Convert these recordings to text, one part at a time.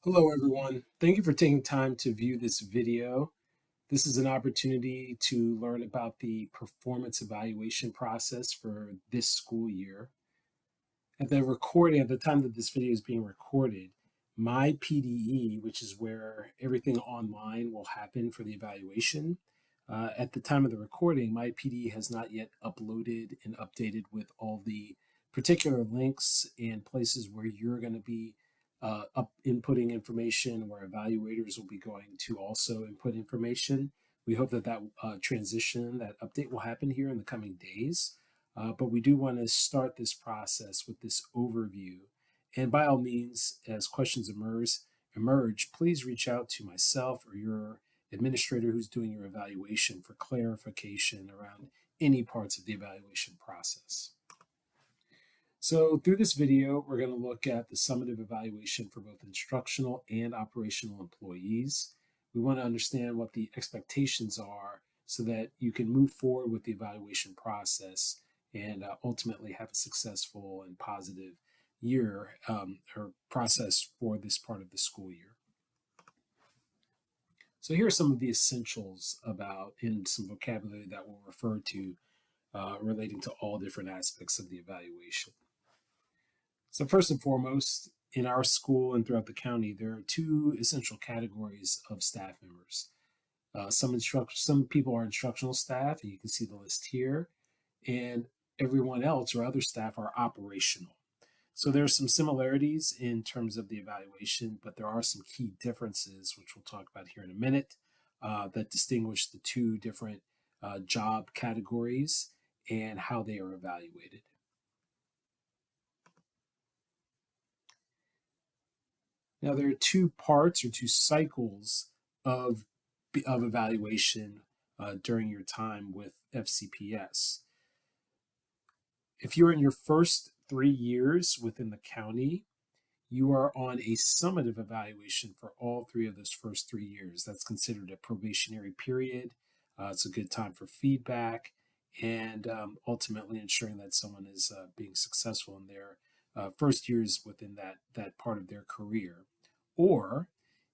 Hello everyone. Thank you for taking time to view this video. This is an opportunity to learn about the performance evaluation process for this school year. At the time that this video is being recorded, my PDE, which is where everything online will happen for the evaluation, at the time of the recording, my PDE has not yet uploaded and updated with all the particular links and places where you're going to be inputting information, where evaluators will be going to also input information. We hope that transition, that update will happen here in the coming days. But we do want to start this process with this overview. And by all means, as questions emerge, please reach out to myself or your administrator who's doing your evaluation for clarification around any parts of the evaluation process. So through this video, we're going to look at the summative evaluation for both instructional and operational employees. We want to understand what the expectations are so that you can move forward with the evaluation process and ultimately have a successful and positive year or process for this part of the school year. So here are some of the essentials about in some vocabulary that we'll refer to relating to all different aspects of the evaluation. So first and foremost, in our school and throughout the county, there are two essential categories of staff members. Some people are instructional staff, and you can see the list here, and everyone else or other staff are operational. So there are some similarities in terms of the evaluation, but there are some key differences, which we'll talk about here in a minute, that distinguish the two different job categories and how they are evaluated. Now, there are two parts or two cycles of, of evaluation during your time with FCPS. If you're in your first 3 years within the county, you are on a summative evaluation for all three of those first 3 years. That's considered a probationary period. It's a good time for feedback and ultimately ensuring that someone is being successful in their first years within that part of their career. Or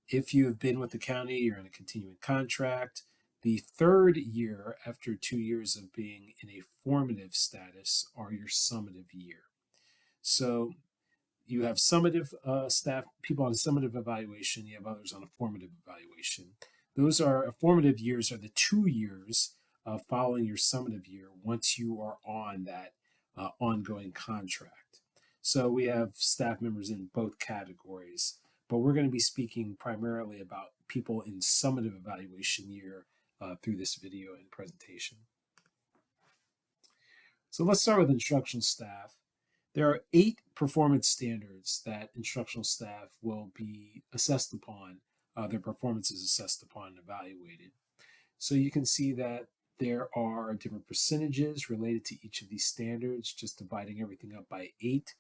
if you have been with the county, you're in a continuing contract, the third year after 2 years of being in a formative status are your summative year. So you have summative staff, people on a summative evaluation, you have others on a formative evaluation. Those are formative years are the 2 years following your summative year once you are on that ongoing contract. So we have staff members in both categories, but we're going to be speaking primarily about people in summative evaluation year through this video and presentation. So let's start with instructional staff. There are 8 performance standards that instructional staff will be assessed upon. Their performance is assessed upon and evaluated. So you can see that there are different percentages related to each of these standards, just dividing everything up by 8,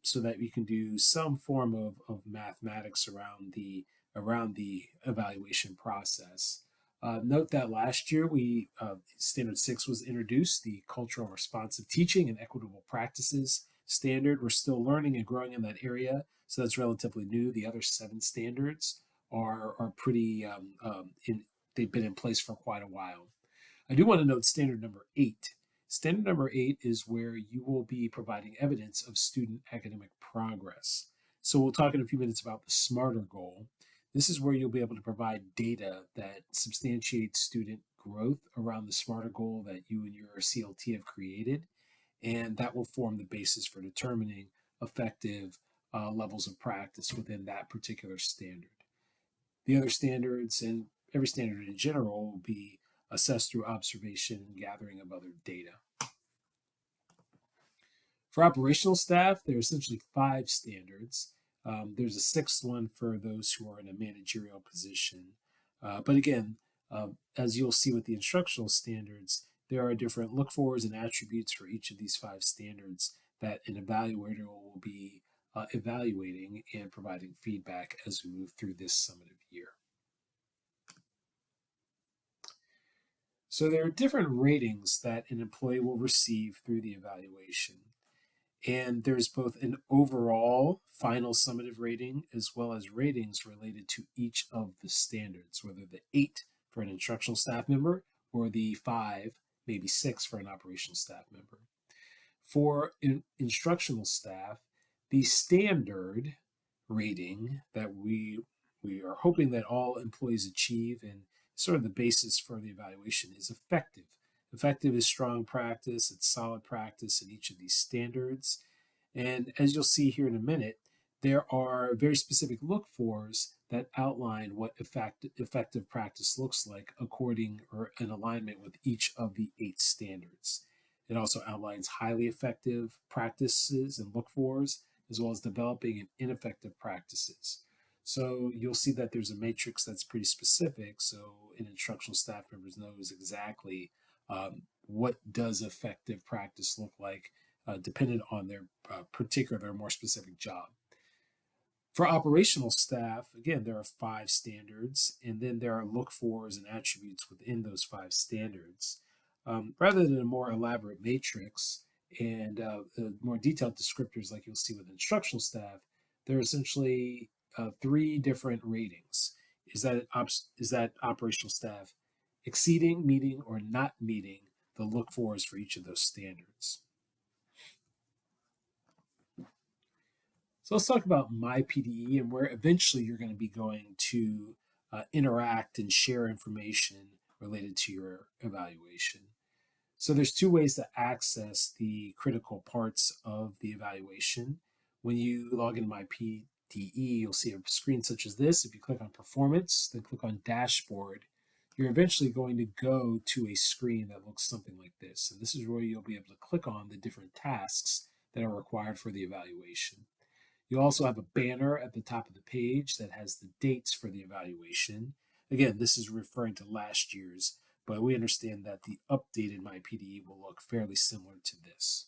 so that you can do some form of mathematics around the evaluation process. Note that last year Standard 6 was introduced, the Cultural Responsive Teaching and Equitable Practices standard. We're still learning and growing in that area, so that's relatively new. The other 7 standards are pretty they've been in place for quite a while. I do want to note standard number 8. Standard number 8 is where you will be providing evidence of student academic progress. So we'll talk in a few minutes about the SMARTER goal. This is where you'll be able to provide data that substantiates student growth around the SMARTER goal that you and your CLT have created, and that will form the basis for determining effective levels of practice within that particular standard. The other standards and every standard in general will be assessed through observation and gathering of other data. For operational staff, there are essentially 5 standards. There's a 6th one for those who are in a managerial position. But again, as you'll see with the instructional standards, there are different look-fors and attributes for each of these 5 standards that an evaluator will be evaluating and providing feedback as we move through this summative year. So there are different ratings that an employee will receive through the evaluation. And there's both an overall final summative rating as well as ratings related to each of the standards, whether the 8 for an instructional staff member or the 5, maybe 6 for an operational staff member. For instructional staff, the standard rating that we are hoping that all employees achieve and sort of the basis for the evaluation is effective. Effective is strong practice, it's solid practice in each of these standards. And as you'll see here in a minute, there are very specific look fors that outline what effective practice looks like according or in alignment with each of the 8 standards. It also outlines highly effective practices and look fors, as well as developing and ineffective practices. So you'll see that there's a matrix that's pretty specific, so an instructional staff members knows exactly what does effective practice look like, dependent on their particular, more specific job. For operational staff, again, there are 5 standards, and then there are look fors and attributes within those 5 standards. Rather than a more elaborate matrix and more detailed descriptors like you'll see with instructional staff, there are essentially 3 different ratings. Is that operational staff exceeding, meeting, or not meeting the look fors for each of those standards? So let's talk about MyPDE and where eventually you're going to be going to interact and share information related to your evaluation. So there's 2 ways to access the critical parts of the evaluation. When you log into MyPDE, you'll see a screen such as this. If you click on Performance, then click on Dashboard, you're eventually going to go to a screen that looks something like this. And this is where you'll be able to click on the different tasks that are required for the evaluation. You also have a banner at the top of the page that has the dates for the evaluation. Again, this is referring to last year's, but we understand that the updated MyPDE will look fairly similar to this.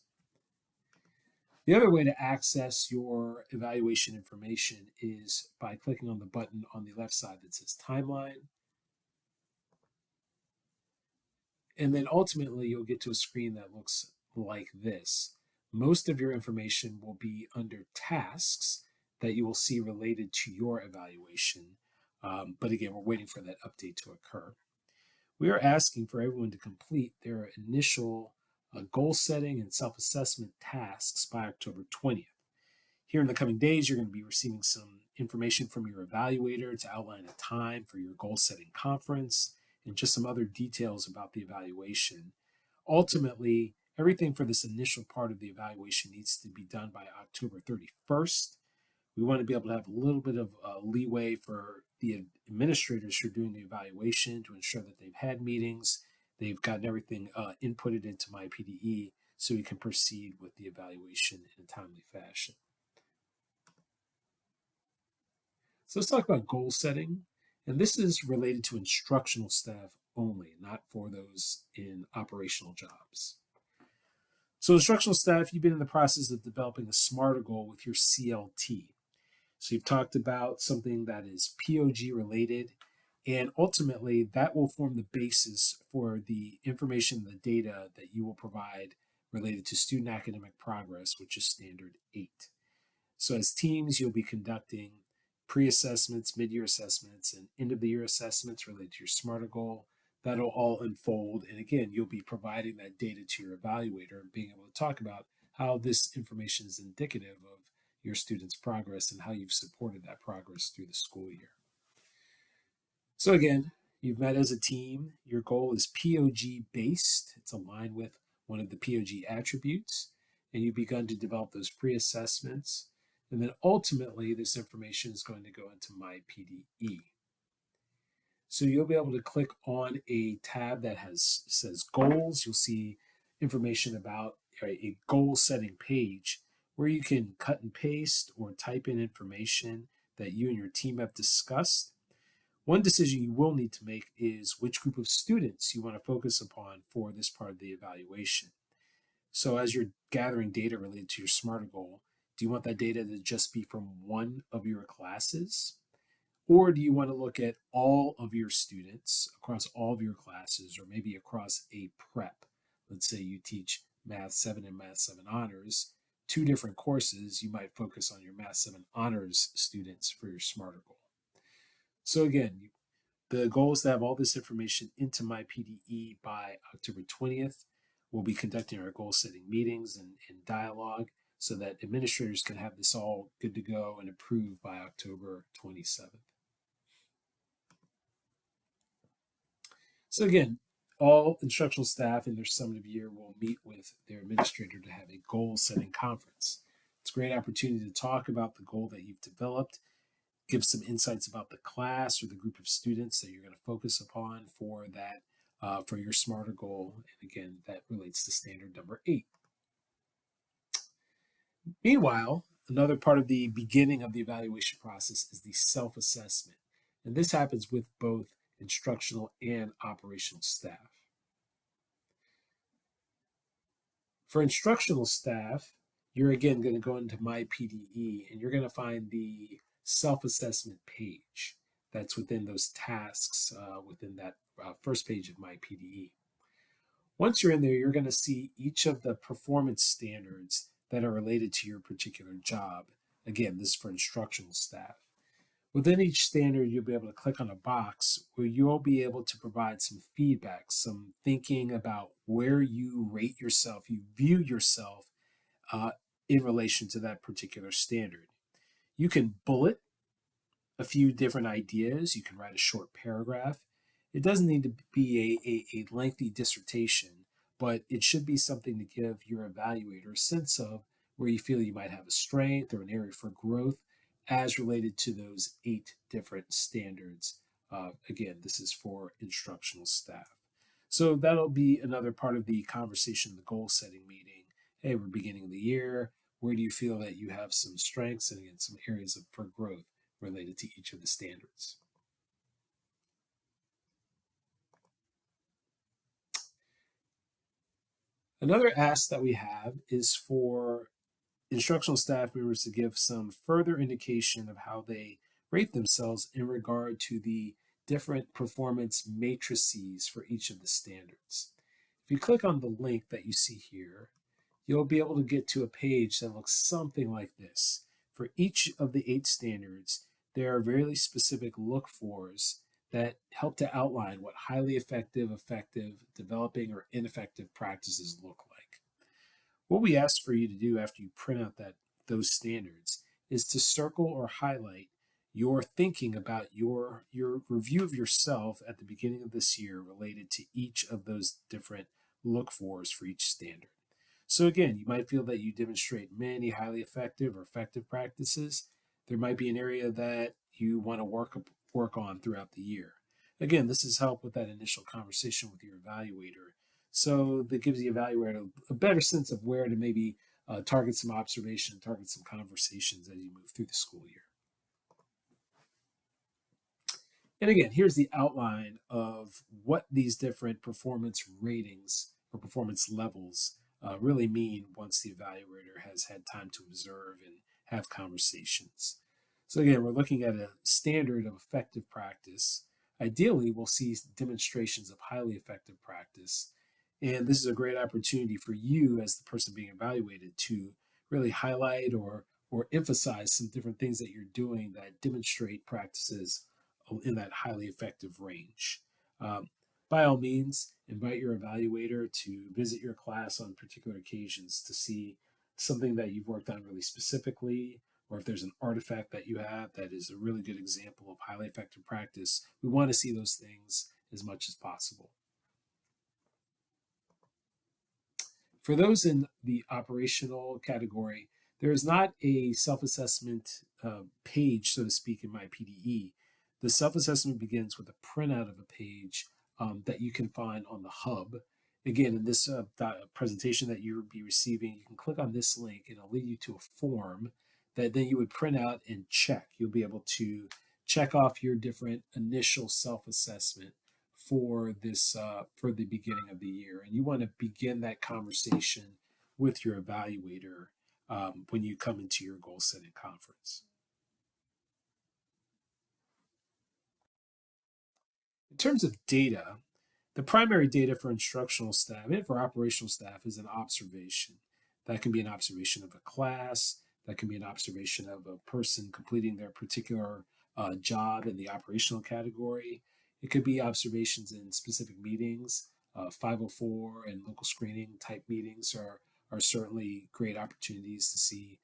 The other way to access your evaluation information is by clicking on the button on the left side that says Timeline. And then ultimately, you'll get to a screen that looks like this. Most of your information will be under tasks that you will see related to your evaluation. But again, we're waiting for that update to occur. We are asking for everyone to complete their initial goal setting and self-assessment tasks by October 20th. Here in the coming days, you're going to be receiving some information from your evaluator to outline a time for your goal setting conference and just some other details about the evaluation. Ultimately, everything for this initial part of the evaluation needs to be done by October 31st. We want to be able to have a little bit of leeway for the administrators who are doing the evaluation to ensure that they've had meetings, they've gotten everything inputted into MyPDE so we can proceed with the evaluation in a timely fashion. So let's talk about goal setting. And this is related to instructional staff only, not for those in operational jobs. So instructional staff, you've been in the process of developing a SMART goal with your CLT. So you've talked about something that is POG related, and ultimately that will form the basis for the information, the data that you will provide related to student academic progress, which is standard 8. So as teams, you'll be conducting pre-assessments, mid-year assessments, and end-of-the-year assessments related to your SMART goal. That'll all unfold, and again, you'll be providing that data to your evaluator and being able to talk about how this information is indicative of your students' progress and how you've supported that progress through the school year. So again, you've met as a team. Your goal is POG based. It's aligned with one of the POG attributes, and you've begun to develop those pre-assessments. And then ultimately, this information is going to go into MyPDE. So you'll be able to click on a tab that says goals. You'll see information about a goal setting page where you can cut and paste or type in information that you and your team have discussed. One decision you will need to make is which group of students you want to focus upon for this part of the evaluation. So as you're gathering data related to your SMART goal, do you want that data to just be from one of your classes? Or do you want to look at all of your students across all of your classes, or maybe across a prep? Let's say you teach Math 7 and Math 7 Honors. two different courses, you might focus on your Math 7 honors students for your SMARTer goal. So again, the goal is to have all this information into MyPDE by October 20th. We'll be conducting our goal setting meetings and dialogue so that administrators can have this all good to go and approved by October 27th. So again, all instructional staff in their summative year will meet with their administrator to have a goal setting conference. It's a great opportunity to talk about the goal that you've developed, give some insights about the class or the group of students that you're going to focus upon for that, for your SMARTer goal. And again, that relates to standard number 8. Meanwhile, another part of the beginning of the evaluation process is the self-assessment. And this happens with both instructional and operational staff. For instructional staff, you're again going to go into MyPDE and you're going to find the self-assessment page that's within those tasks within that first page of MyPDE. Once you're in there, you're going to see each of the performance standards that are related to your particular job. Again, this is for instructional staff. Within each standard, you'll be able to click on a box where you'll be able to provide some feedback, some thinking about where you rate yourself, you view yourself in relation to that particular standard. You can bullet a few different ideas. You can write a short paragraph. It doesn't need to be a lengthy dissertation, but it should be something to give your evaluator a sense of where you feel you might have a strength or an area for growth as related to those 8 different standards. Again, this is for instructional staff. So that'll be another part of the conversation, the goal setting meeting. Hey, we're beginning the year. Where do you feel that you have some strengths and again, some areas for growth related to each of the standards? Another ask that we have is for instructional staff members to give some further indication of how they rate themselves in regard to the different performance matrices for each of the standards. If you click on the link that you see here, you'll be able to get to a page that looks something like this. For each of the 8 standards, there are very specific look-fors that help to outline what highly effective, developing, or ineffective practices look like. What we ask for you to do after you print out those standards is to circle or highlight your thinking about your review of yourself at the beginning of this year related to each of those different look-fors for each standard. So again, you might feel that you demonstrate many highly effective or effective practices. There might be an area that you want to work on throughout the year. Again, this is help with that initial conversation with your evaluator. So that gives the evaluator a better sense of where to maybe target some observation, target some conversations as you move through the school year. And again, here's the outline of what these different performance ratings or performance levels really mean once the evaluator has had time to observe and have conversations. So again, we're looking at a standard of effective practice. Ideally, we'll see demonstrations of highly effective practice. And this is a great opportunity for you as the person being evaluated to really highlight or emphasize some different things that you're doing that demonstrate practices in that highly effective range. By all means, invite your evaluator to visit your class on particular occasions to see something that you've worked on really specifically, or if there's an artifact that you have that is a really good example of highly effective practice. We want to see those things as much as possible. For those in the operational category, there is not a self-assessment page, so to speak, in MyPDE. The self-assessment begins with a printout of a page that you can find on the hub. Again, in this presentation that you will be receiving, you can click on this link and it'll lead you to a form that then you would print out and check. You'll be able to check off your different initial self-assessment for this for the beginning of the year, and you want to begin that conversation with your evaluator when you come into your goal setting conference. In terms of data, the primary data for instructional staff and for operational staff is an observation. That can be an observation of a class. That can be an observation of a person completing their particular job in the operational category. It could be observations in specific meetings. 504 and local screening type meetings are certainly great opportunities to see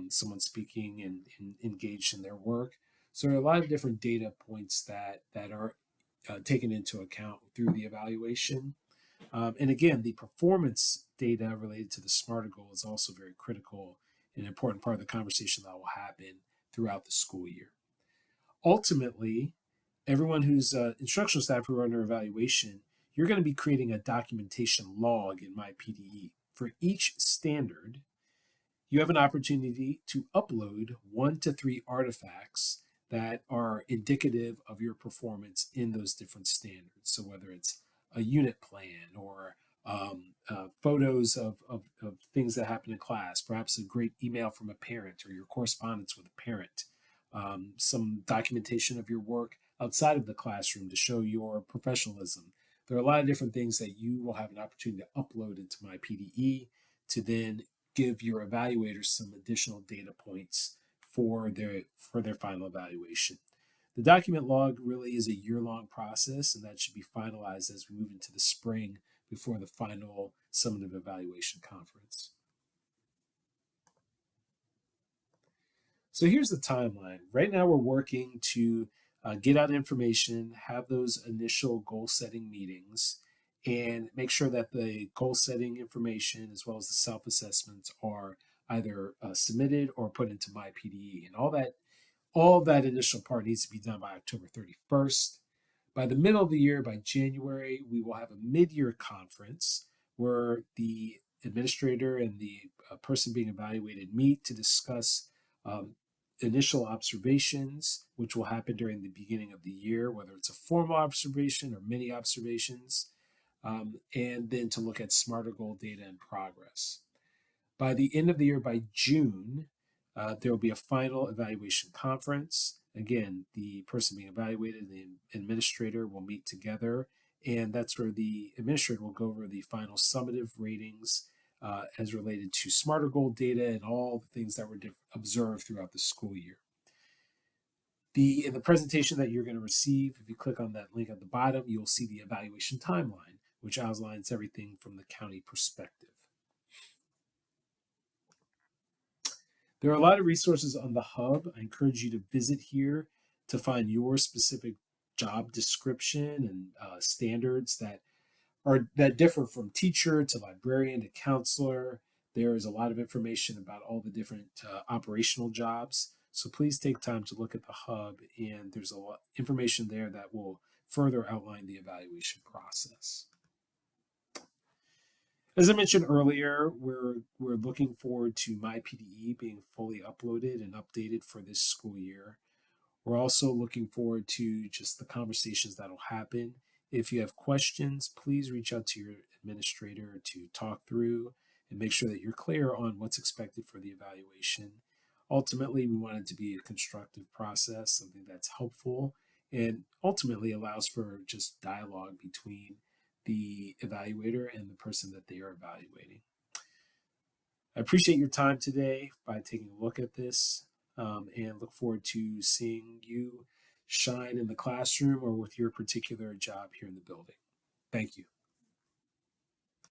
someone speaking and engaged in their work. So there are a lot of different data points that are taken into account through the evaluation. And again, the performance data related to the SMART goal is also very critical and an important part of the conversation that will happen throughout the school year. Ultimately, everyone who's instructional staff who are under evaluation, you're going to be creating a documentation log in MyPDE. For each standard, you have an opportunity to upload 1 to 3 artifacts that are indicative of your performance in those different standards. So whether it's a unit plan or photos of things that happen in class, perhaps a great email from a parent or your correspondence with a parent, some documentation of your work outside of the classroom to show your professionalism. There are a lot of different things that you will have an opportunity to upload into MyPDE to then give your evaluators some additional data points for their final evaluation. The document log really is a year-long process, and that should be finalized as we move into the spring before the final summative evaluation conference. So here's the timeline. Right now, we're working to get out information, have those initial goal setting meetings, and make sure that the goal setting information as well as the self assessments are either submitted or put into MyPDE. And all that initial part needs to be done by October 31st. By the middle of the year, by January, we will have a mid-year conference where the administrator and the person being evaluated meet to discuss initial observations, which will happen during the beginning of the year, whether it's a formal observation or mini observations, and then to look at SMART goal data and progress. By the end of the year, by June, there will be a final evaluation conference. Again, the person being evaluated and the administrator will meet together, and that's where the administrator will go over the final summative ratings as related to SMART goal data and all the things that were observed throughout the school year. In the presentation that you're going to receive, if you click on that link at the bottom, you'll see the evaluation timeline, which outlines everything from the county perspective. There are a lot of resources on the hub. I encourage you to visit here to find your specific job description and standards that differ from teacher to librarian to counselor. There is a lot of information about all the different operational jobs. So please take time to look at the hub, and there's a lot of information there that will further outline the evaluation process. As I mentioned earlier, we're looking forward to MyPDE being fully uploaded and updated for this school year. We're also looking forward to just the conversations that'll happen. If you have questions, please reach out to your administrator to talk through and make sure that you're clear on what's expected for the evaluation. Ultimately, we want it to be a constructive process, something that's helpful and ultimately allows for just dialogue between the evaluator and the person that they are evaluating. I appreciate your time today by taking a look at this and look forward to seeing you shine in the classroom or with your particular job here in the building. Thank you.